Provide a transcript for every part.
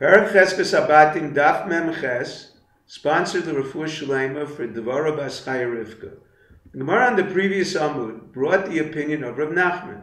Perek Cheskas Abatim Daf Mem Ches, sponsored the Refuah Shalema for Devara Bas Chaya Rivka. The Gemara on the previous Amud brought the opinion of Rav Nachman.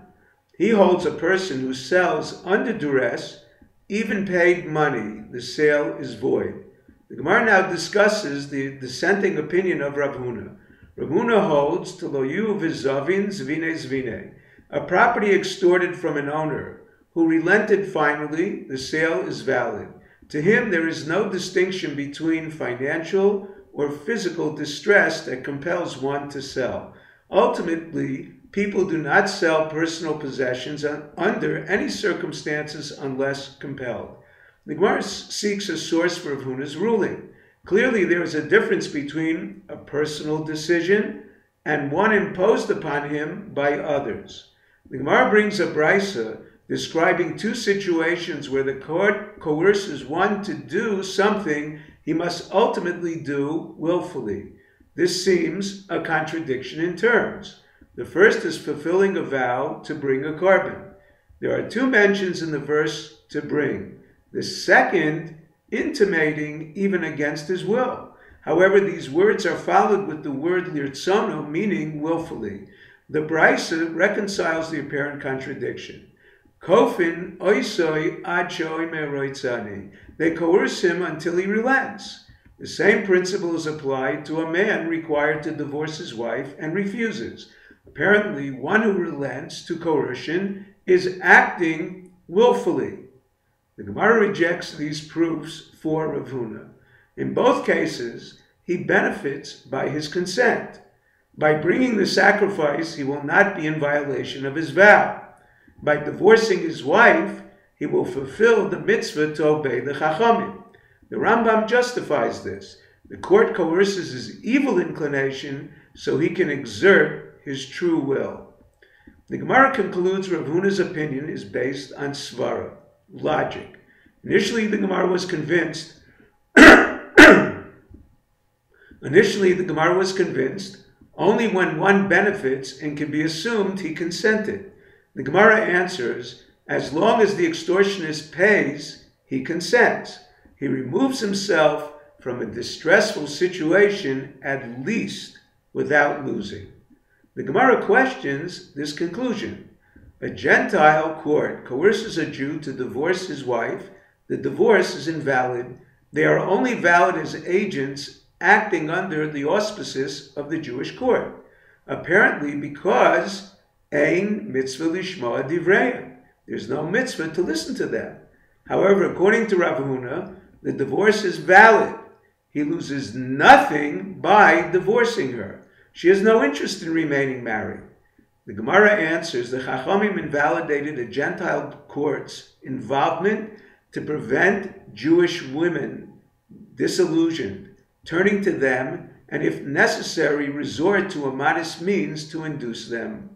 He holds a person who sells under duress, even paid money, the sale is void. The Gemara now discusses the dissenting opinion of Rav Huna. Rav Huna holds to lo yu v'zavin zvine zvine, a property extorted from an owner who relented finally, the sale is valid. To him, there is no distinction between financial or physical distress that compels one to sell. Ultimately, people do not sell personal possessions under any circumstances unless compelled. The Gemara seeks a source for Rav Huna's ruling. Clearly, there is a difference between a personal decision and one imposed upon him by others. The Gemara brings a brisa describing two situations where the court coerces one to do something he must ultimately do willfully. This seems a contradiction in terms. The first is fulfilling a vow to bring a korban. There are two mentions in the verse to bring. The second, intimating even against his will. However, these words are followed with the word lirtzono, meaning willfully. The brisa reconciles the apparent contradiction. Kofin oisoi ad shoy meroitzani. They coerce him until he relents. The same principle is applied to a man required to divorce his wife and refuses. Apparently, one who relents to coercion is acting willfully. The Gemara rejects these proofs for Rav Huna. In both cases, he benefits by his consent. By bringing the sacrifice, he will not be in violation of his vow. By divorcing his wife, he will fulfill the mitzvah to obey the Chachamim. The Rambam justifies this. The court coerces his evil inclination so he can exert his true will. The Gemara concludes Rav Huna's opinion is based on svara, logic. Initially, the Gemara was convinced only when one benefits and can be assumed he consented. The Gemara answers, as long as the extortionist pays, he consents. He removes himself from a distressful situation at least without losing. The Gemara questions this conclusion. A Gentile court coerces a Jew to divorce his wife. The divorce is invalid. They are only valid as agents acting under the auspices of the Jewish court. Apparently because ein mitzvah lishma divreim. There's no mitzvah to listen to them. However, according to Rav Huna, the divorce is valid. He loses nothing by divorcing her. She has no interest in remaining married. The Gemara answers the Chachamim invalidated a Gentile court's involvement to prevent Jewish women disillusioned, turning to them, and if necessary, resort to a modest means to induce them.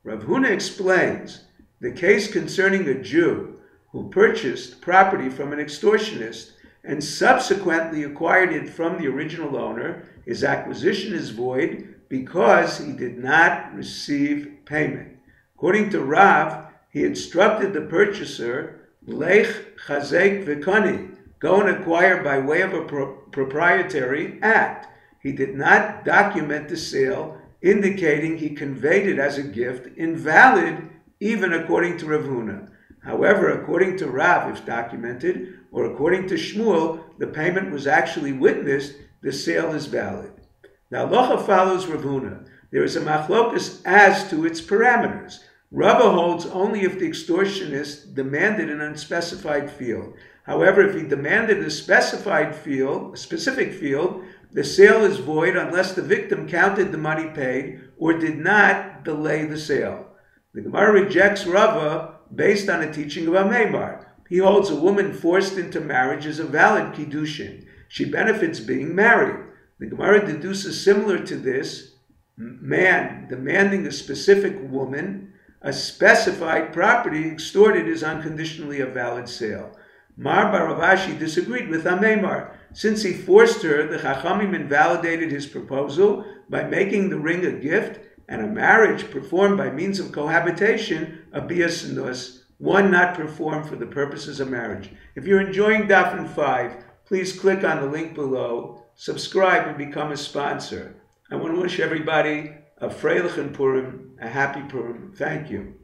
Rav Huna explains the case concerning a Jew who purchased property from an extortionist and subsequently acquired it from the original owner. His acquisition is void because he did not receive payment. According to Rav, he instructed the purchaser, Lech chazek v'koni, go and acquire by way of a proprietary act. He did not document the sale, indicating he conveyed it as a gift, invalid even according to Rav Huna. However, according to Rav, if documented, or according to Shmuel, the payment was actually witnessed, the sale is valid. Now, Halacha follows Rav Huna. There is a machlokas as to its parameters. Rabbah holds only if the extortionist demanded an unspecified field. However, if he demanded a specific field, the sale is void unless the victim counted the money paid or did not delay the sale. The Gemara rejects Rabbah based on a teaching of Ameimar. He holds a woman forced into marriage as a valid kiddushin. She benefits being married. The Gemara deduces similar to this, man demanding a specific woman, a specified property extorted is unconditionally a valid sale. Mar Baravashi disagreed with Ameimar. Since he forced her, the Chachamim invalidated his proposal by making the ring a gift, and a marriage performed by means of cohabitation, a bias nus, one not performed for the purposes of marriage. If you're enjoying Daf 5, please click on the link below, subscribe, and become a sponsor. I want to wish everybody a Freilich and Purim, a happy Purim. Thank you.